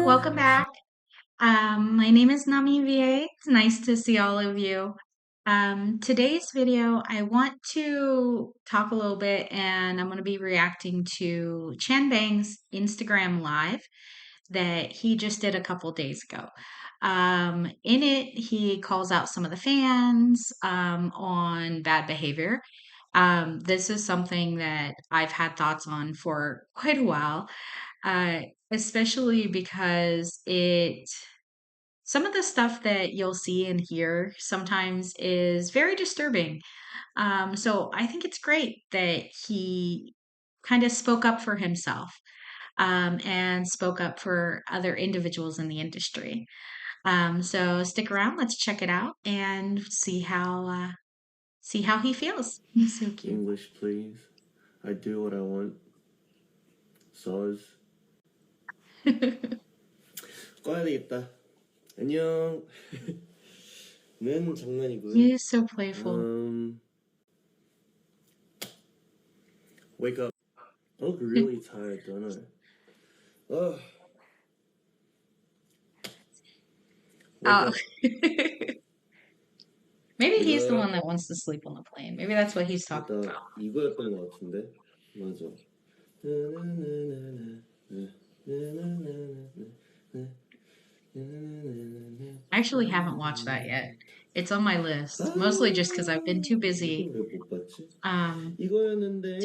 Welcome back. My name is Nami VA. It's nice to see all of you. Today's video, I want to talk a little bit and I'm going to be reacting to Chan Bang's Instagram Live that he just did a couple days ago. In it, he calls out some of the fans on bad behavior. This is something that I've had thoughts on for quite a while, uh, especially because some of the stuff that you'll see and hear sometimes is very disturbing. So I think it's great that he kind of spoke up for himself and spoke up for other individuals in the industry. So stick around, let's check it out and see how he feels. He's so cute. English, please. I do what I want. Soz. 꺼야 되겠다. 안녕. 는 장난이고요. He is so playful. Wake up. I look really tired, don't I? Ugh. Wake up. Maybe he's the one that wants to sleep on the plane. Maybe that's what he's talking about. 이거였던 것 같은데. 맞아. I actually haven't watched that yet. It's on my list, mostly just because I've been too busy to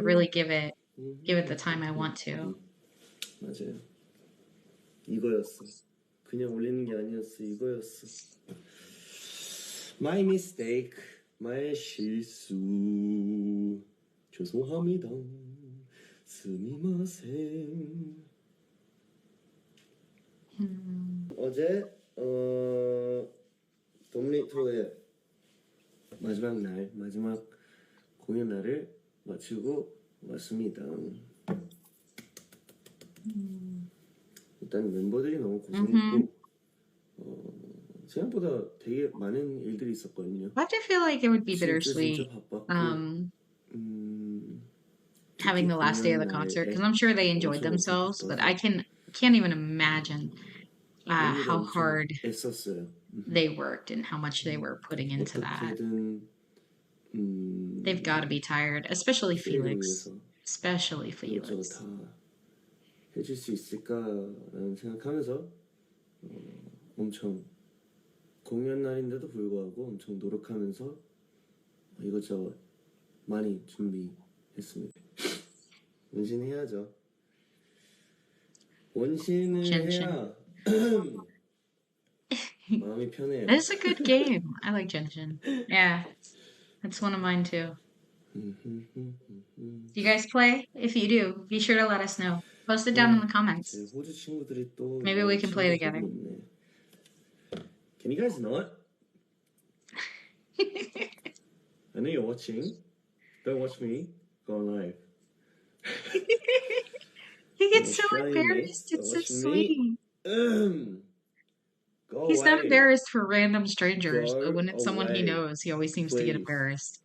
really give it the time I want to. 맞아요. 이거였어. 그냥 올리는 게 아니었어. 이거였어. My mistake. my 실수. 죄송합니다. 스미마셍. 어제 도미니토의 마지막 날, 마지막 공연 날을 마치고 왔습니다. 일단 멤버들이 너무 고생했고 생각보다 되게 많은 일들이 있었거든요. I do feel like it would be bittersweet having the last day of the concert because I'm sure they enjoyed themselves, but I can't even imagine how hard they worked and how much they were putting into that. They've got to be tired, especially Felix. Especially Felix. 해줄 수 있을까라는 생각하면서 엄청 공연 날인데도 불구하고 엄청 노력하면서 이것저것 많이 준비했습니다. 원신해야죠. 원신을 해야 마음이 편해요. It's a good game. I like Genshin. Yeah, that's one of mine too. Do you guys play? If you do, be sure to let us know. Post it down in the comments. 호주 친구들이 또 Maybe we can play together. Can you guys not? I know you're watching. Don't watch me. Go on live. He gets so embarrassed. It's so sweet. He's not embarrassed for random strangers, but when it's someone he knows, he always seems to get embarrassed.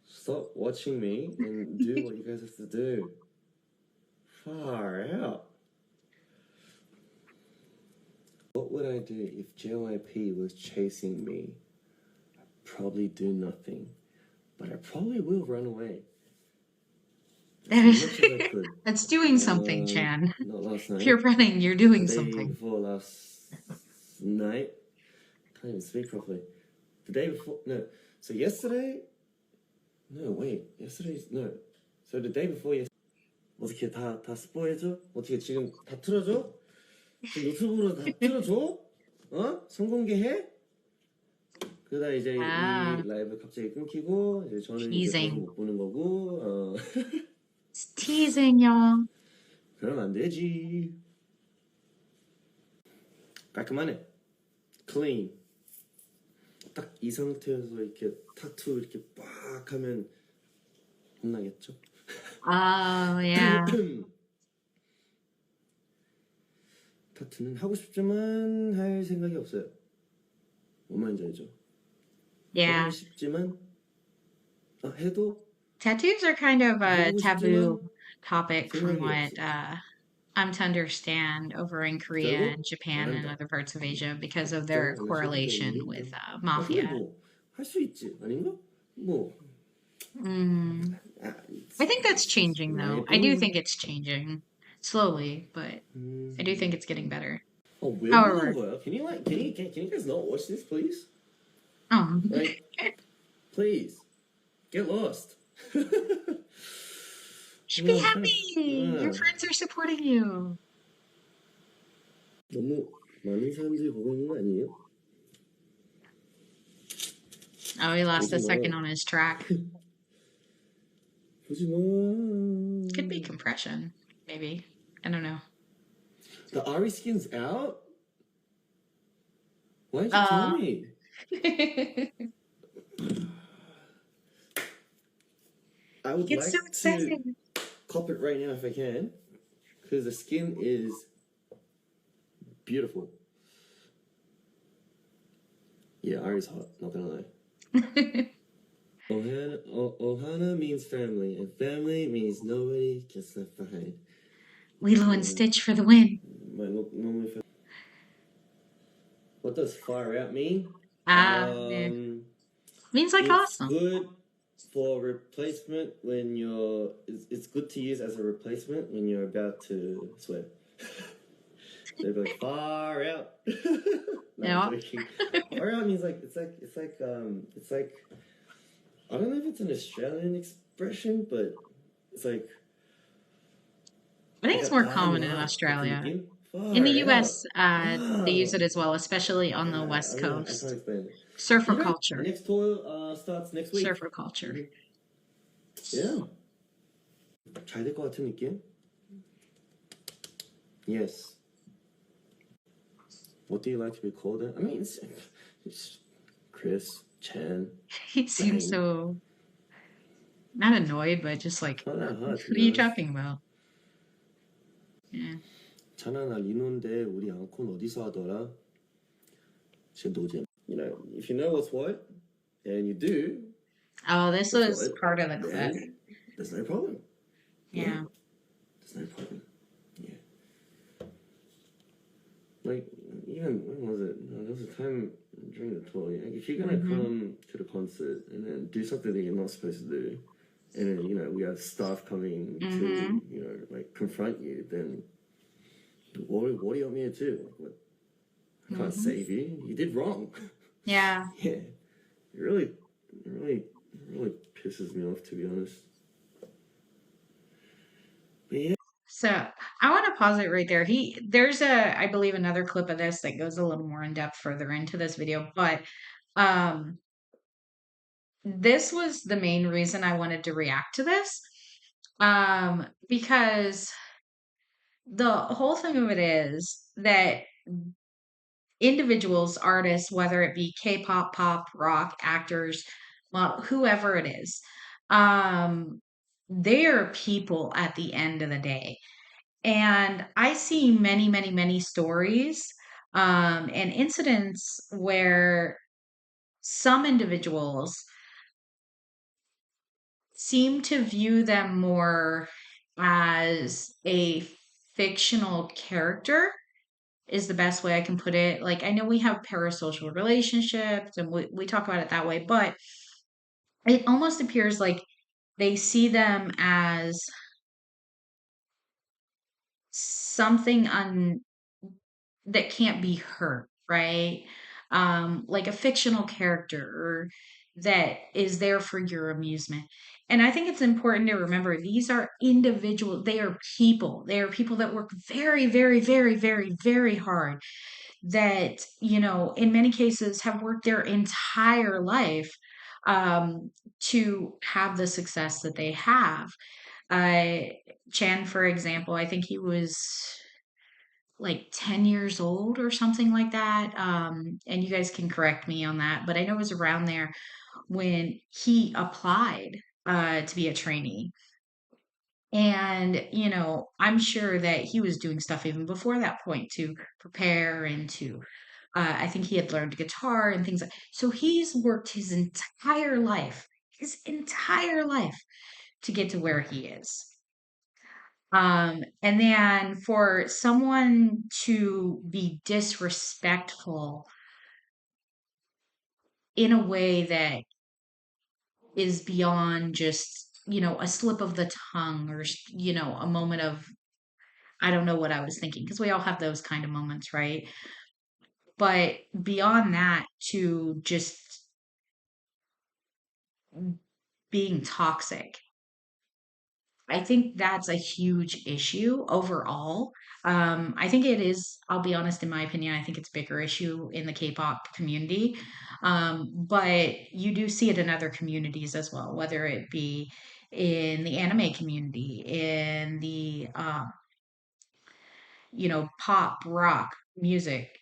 Stop watching me and do what you guys have to do. Far out. What would I do if JYP was chasing me? I'd probably do nothing, but I probably will run away. That's doing something, Chan. Not last night. If you're running, you're doing the day something. Before last night. Can't even speak properly. The day before, no. So yesterday. No, wait. Yesterday's no. So the day before yesterday. 어떻게 다 스포해줘? 어떻게 지금 다 틀어줘? 지금 유튜브로 다 틀어줘? 성공개해? 그러다 이제 이 라이브 갑자기 끊기고 이제 저는 이제 못 보는 거고. It's teasing, y'all. 그러면 안 되지. 깔끔하네. Clean. 딱 이 상태에서 이렇게 타투 이렇게 빡 하면 혼나겠죠? Oh, yeah. 타투는 하고 싶지만 할 생각이 없어요. 뭔 말인지 알죠? Yeah. 하고 싶지만 해도 Tattoos are kind of a taboo topic from what to understand over in Korea 결국 and 안 Japan and 한다. other parts of Asia because of their 걱정 안 하셔도 correlation with 됩니다. 아, 근데 mafia. 뭐 할 수 있지 아닌가? 뭐 Mm. 아, I think that's changing though. 나의 I do 뽕이지. think it's changing slowly, but I do think it's getting better. 왜 그러는 However, 거야? Can you guys not watch this, please? um, Like, please get lost. should be I'm trying happy. Your to. friends are supporting you. 너무 많은 사람들이 보고 있는 거 아니에요? Oh, he lost 보지 a 마. second on his track. 보지 마. Could be compression, maybe. I don't know. The Ari skin's out? Why didn't you tell Uh, me? I would it's so like to exciting. cop it right now if I can, because the skin is beautiful. Yeah, Ari's hot, not gonna lie. Ohana means family, and family means nobody gets left behind. Lilo and Stitch for the win. What does far out mean? Means like It's awesome. good for replacement when you're. It's good to use as a replacement when you're about to swear. They'd be like far out. No, Yeah. I'm joking. Far out means like it's like I don't know if it's an Australian expression, but it's like I think it's more common in Australia. In the US, they use it as well, especially on the West I can't Coast. explain it. Surfer Anyway, culture. next tour starts next week. Surfer culture. Yeah. 잘 될 것 같은 느낌? Yes. What do you like to be called? I mean, it's Chris, Chan. He seems so not annoyed, but just like, Not that hard, to what are be you honest. talking about? Yeah. 찬아 나 리노인데 우리 앙콘 어디서 하더라? 제 노잼. You know, if you know what's what, and you do, Oh, this what's was what, part of the clip. then there's no problem. Yeah. There's no problem. Yeah. Like, even, when was it? No, there was a time during the tour, like, if you're gonna come to the concert and then do something that you're not supposed to do, and then, you know, we have staff coming to, you know, like, confront you, then what do you want me to do? Like, what? I can't save you. You did wrong. Yeah. Yeah. It really pisses me off, to be honest. But yeah. So I want to pause it right there. There's I believe another clip of this that goes a little more in depth further into this video, but um, this was the main reason I wanted to react to this. Because the whole thing of it is that individuals, artists, whether it be K-pop, pop, rock, actors, whoever it is, they are people at the end of the day. And I see many, many, many stories and incidents where some individuals seem to view them more as a fictional character is the best way I can put it. Like, I know we have parasocial relationships and we talk about it that way, but it almost appears like they see them as something that can't be hurt, right? Like a fictional character that is there for your amusement. And I think it's important to remember these are individual, they are people. They are people that work very, very, very, very, very hard that, you know, in many cases have worked their entire life to have the success that they have. Uh, Chan, for example, I think he was like 10 years old or something like that. And you guys can correct me on that, but I know it was around there when he applied to be a trainee. And, you know, I'm sure that he was doing stuff even before that point to prepare and to, I think he had learned guitar and things like so he's worked his entire life to get to where he is. And then for someone to be disrespectful in a way that is beyond just, a slip of the tongue or, a moment of, I don't know what I was thinking, because we all have those kind of moments, right? But beyond that, to just being toxic, I think that's a huge issue overall. I think it is, I'll be honest, in my opinion, I think it's a bigger issue in the K-pop community. But you do see it in other communities as well, whether it be in the anime community, in the pop, rock, music,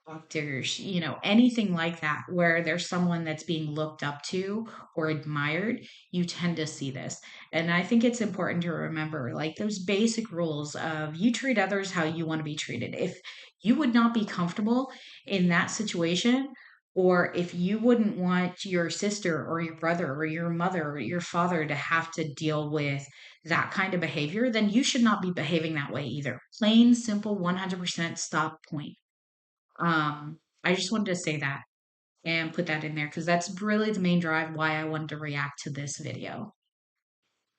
actors, anything like that, where there's someone that's being looked up to or admired, you tend to see this. And I think it's important to remember like those basic rules of you treat others how you want to be treated. If you would not be comfortable in that situation, or if you wouldn't want your sister or your brother or your mother or your father to have to deal with that kind of behavior, then you should not be behaving that way either. Plain, simple, 100% stop point. I just wanted to say that and put that in there because that's really the main drive why I wanted to react to this video.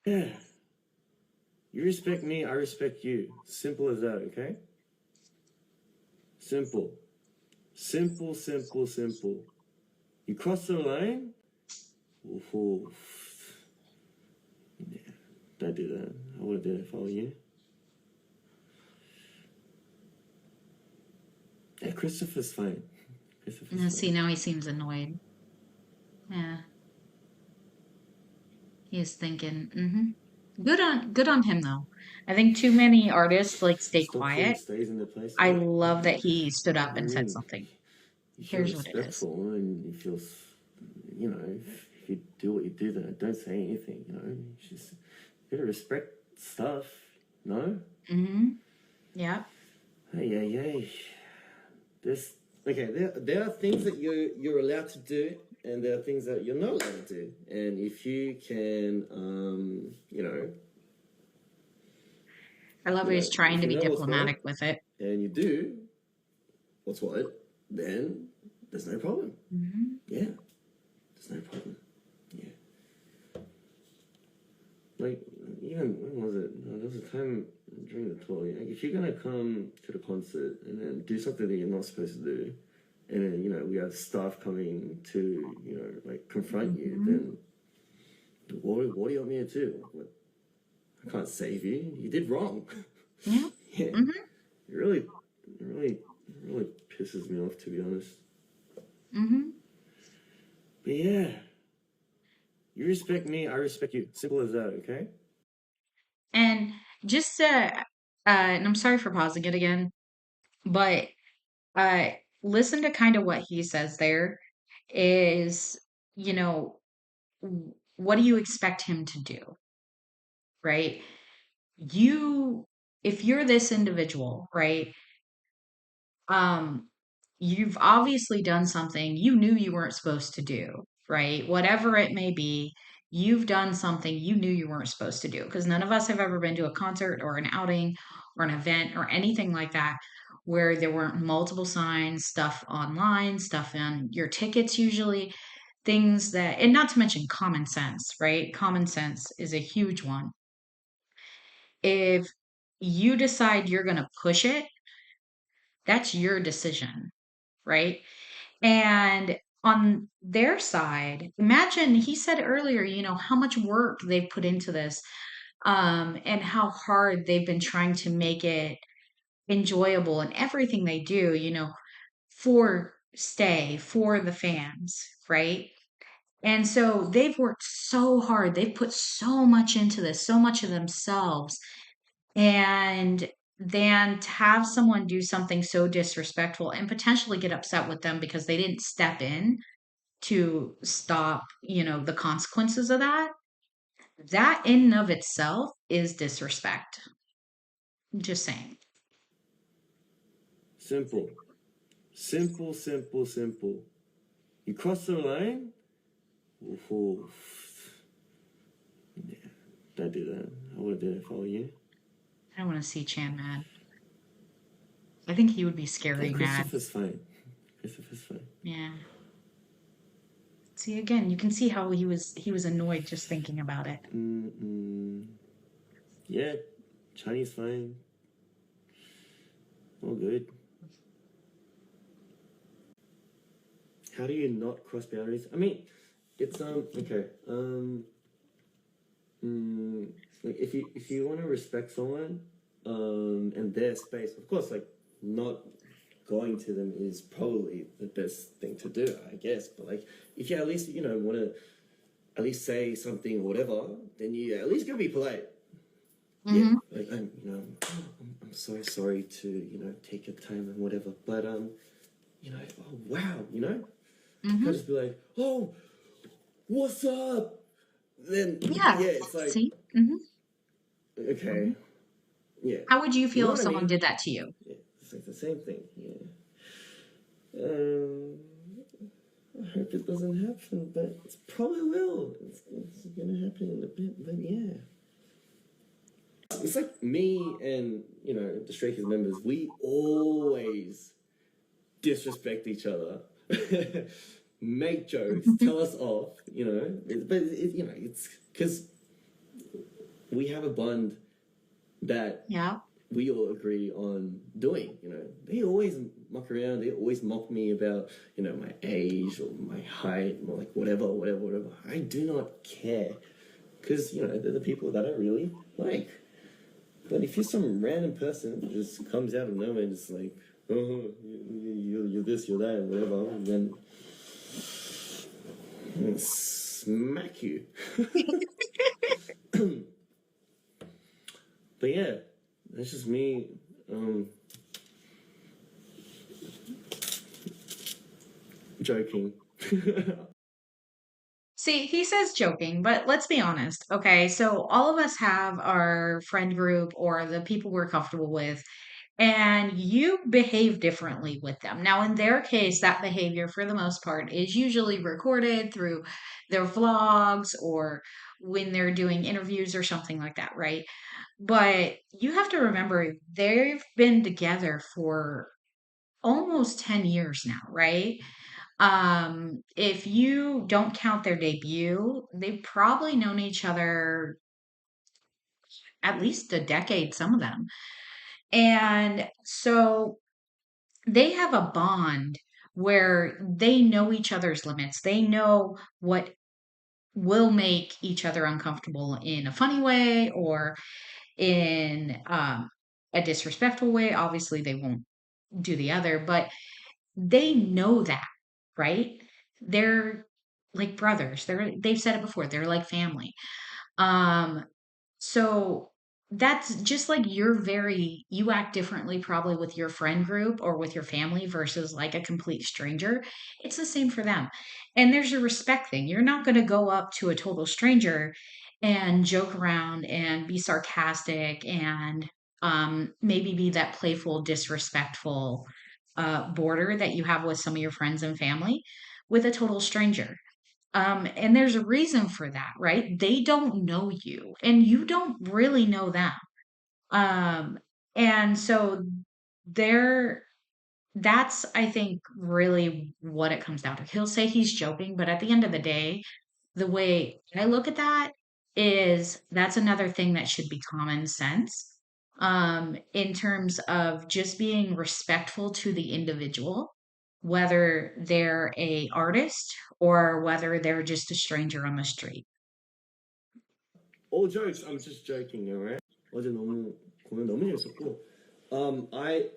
Yeah. You respect me, I respect you. Simple as that, okay? Simple. Simple, simple, simple. You cross the line? Ooh, yeah, don't do that. I wouldn't do that if I were you. Yeah, Christopher's fine. Christopher's See, fine. now he seems annoyed. Yeah, he's thinking, good on him though. I think too many artists like stay Stop putting quiet. stays in their place. I What? love that he stood What up do you and said mean? something. You feel Here's what it is. respectful and you feel, if you do what you do, then don't say anything, You just you gotta respect stuff, no? Mm-hmm. Yeah. Hey. There's okay. There are things that you're allowed to do, and there are things that you're not allowed to do. And if you can, I love he's trying if to you be know what's diplomatic what, with it. and you do what's what, then there's no problem. Mm-hmm. Yeah, there's no problem. Yeah. Like, even, when was it? There was a time during the tour, if you're gonna come to the concert and then do something that you're not supposed to do, and then, we have staff coming to, confront you, Mm-hmm. then what do you want me to do? Like, what? I can't save you. You did wrong. Yeah. Yeah. Mm-hmm. It really pisses me off, to be honest. Mm-hmm. But yeah, you respect me, I respect you. Simple as that, okay? And just and I'm sorry for pausing it again, but uh, listen to kind of what he says there is, you know, what do you expect him to do, right? You, if you're this individual, right? Um, you've obviously done something you knew you weren't supposed to do, right? Whatever it may be, you've done something you knew you weren't supposed to do. Because none of us have ever been to a concert or an outing or an event or anything like that where there weren't multiple signs, stuff online, stuff on your tickets, usually things that, and not to mention common sense, right? Common sense is a huge one. If you decide you're going to push it, that's your decision, right? And on their side, imagine he said earlier, how much work they've put into this, and how hard they've been trying to make it enjoyable and everything they do, for the fans, right? And so they've worked so hard. They've put so much into this, so much of themselves. And then to have someone do something so disrespectful and potentially get upset with them because they didn't step in to stop, the consequences of that, that in and of itself is disrespect. Just saying. Simple. Simple, simple, simple. You cross the line? Ooh, yeah, don't do that. I wouldn't do that if I were you. I don't want to see Chan mad. I think he would be Yeah, scary mad. Christopher's fine. Christopher's fine. Yeah. See, again, you can see how he was annoyed just thinking about it. Mm-mm. Yeah, Chinese fine. All good. How do you not cross boundaries? I mean, it's okay. Like if you want to respect someone, and their space, of course, like not going to them is probably the best thing to do, I guess. But like, if you at least want to at least say something or whatever, then you at least gotta be polite. Yeah, Mm-hmm. like I'm so sorry to take your time and whatever, but oh wow, you Mm-hmm. can't just be like, oh, what's up? Then Yeah. yeah, it's like See? Mm-hmm. okay, yeah, How would you you know feel if what I someone mean? did that to you? Yeah, it's like the same thing. Yeah. I hope it doesn't happen, but it probably will. It's gonna happen in a bit, but yeah. It's like me and the Stray Kids members. We always disrespect each other, make jokes, tell us off. It's because we have a bond that Yeah. we all agree on doing. They always muck around. They always mock me about my age or my height or like whatever. I do not care because they're the people that I really like. But if you're some random person who just comes out of nowhere and just like, oh, you're this, you're that, whatever, then I'm gonna smack you. But yeah, that's just me. Joking. See, he says joking, but let's be honest, okay? So all of us have our friend group or the people we're comfortable with, and you behave differently with them. Now, in their case, that behavior, for the most part, is usually recorded through their vlogs or when they're doing interviews or something like that, right? But you have to remember, they've been together for almost 10 years now, right? If you don't count their debut, they've probably known each other at least a decade, some of them. And so they have a bond where they know each other's limits. They know what will make each other uncomfortable in a funny way or in a disrespectful way. Obviously, they won't do the other, but they know that, right? They're like brothers. They've said it before. They're like family. Um, so that's just like you act differently probably with your friend group or with your family versus like a complete stranger. It's the same for them. And there's a respect thing. You're not going to go up to a total stranger and joke around and be sarcastic and maybe be that playful, disrespectful border that you have with some of your friends and family with a total stranger. And there's a reason for that, right? They don't know you and you don't really know them. Um, and so there, that's, I think, really what it comes down to. He'll say he's joking, but at the end of the day, the way I look at that is that's another thing that should be common sense, in terms of just being respectful to the individual, whether they're a artist or whether they're just a stranger on the street. All jokes. I'm just joking, alright? 어제 공연 너무 재밌었고. I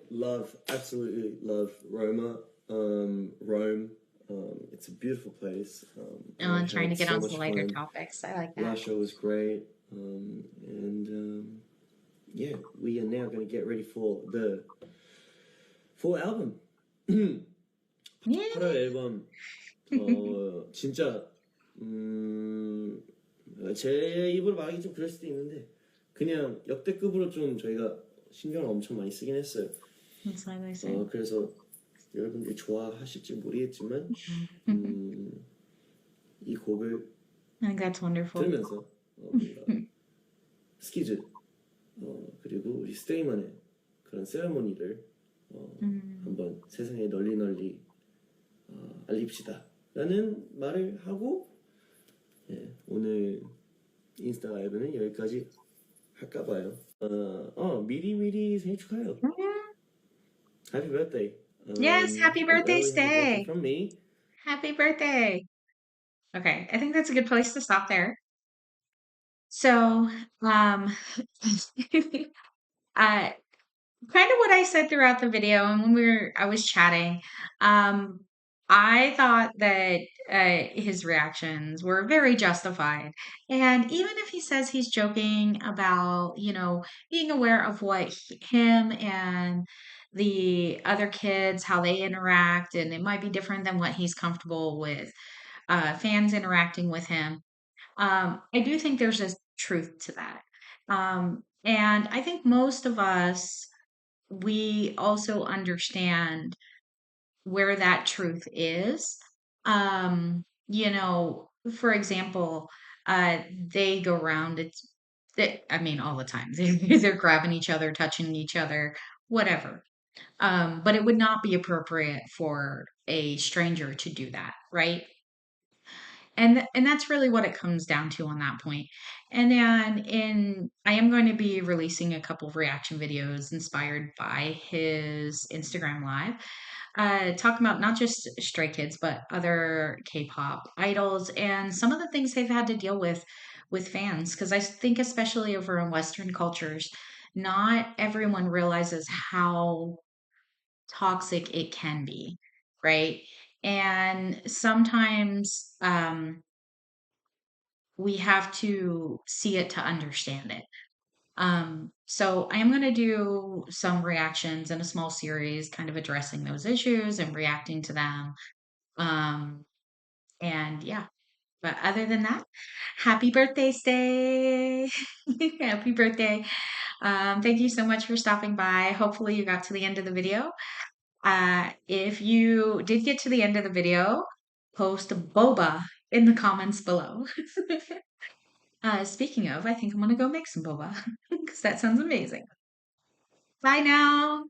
absolutely love Roma, Rome. It's a beautiful place. I And trying to had get so on to much lighter fun. topics. I like that. Last show was great. And yeah, we are now going to get ready for the full album. Yeah. 8월 앨범. 진짜 제 입으로 말하기 좀 그럴 수도 있는데 그냥 역대급으로 좀 저희가 신경을 엄청 많이 쓰긴 했어요. That's like I say. 그래서 여러분들이 좋아하실지 모르겠지만 이 곡을 I think that's wonderful. 들으면서 뭔가 스키즈 그리고 우리 스테이만의 그런 세레모니를 음. 한번 세상에 널리 알립시다 라는 말을 하고 오늘 인스타 라이브는 여기까지 할까 봐요. 미리미리 생일 축하해요. Happy birthday. Yes, happy An birthday, early happy birthday Stay. from me. Happy birthday. Okay, I think that's a good place to stop there. So, uh, kind of what I said throughout the video and when I was chatting, um, I thought that his reactions were very justified. And even if he says he's joking about, being aware of what him and the other kids, how they interact, and it might be different than what he's comfortable with, fans interacting with him. I do think there's a truth to that. And I think most of us, we also understand where that truth is. For example, they go around, I mean, all the time. They're grabbing each other, touching each other, whatever. But it would not be appropriate for a stranger to do that, right? And that's really what it comes down to on that point. And then I am going to be releasing a couple of reaction videos inspired by his Instagram live, talking about not just Stray Kids but other K-pop idols and some of the things they've had to deal with fans. Because I think especially over in Western cultures, not everyone realizes how toxic it can be, right? And sometimes we have to see it to understand it. So I am going to do some reactions in a small series, kind of addressing those issues and reacting to them. Um, and yeah, but other than that, happy birthday, Stay. Happy birthday. Thank you so much for stopping by. Hopefully you got to the end of the video. If you did get to the end of the video, post boba in the comments below. Speaking of, I think I'm gonna go make some boba because that sounds amazing. Bye now.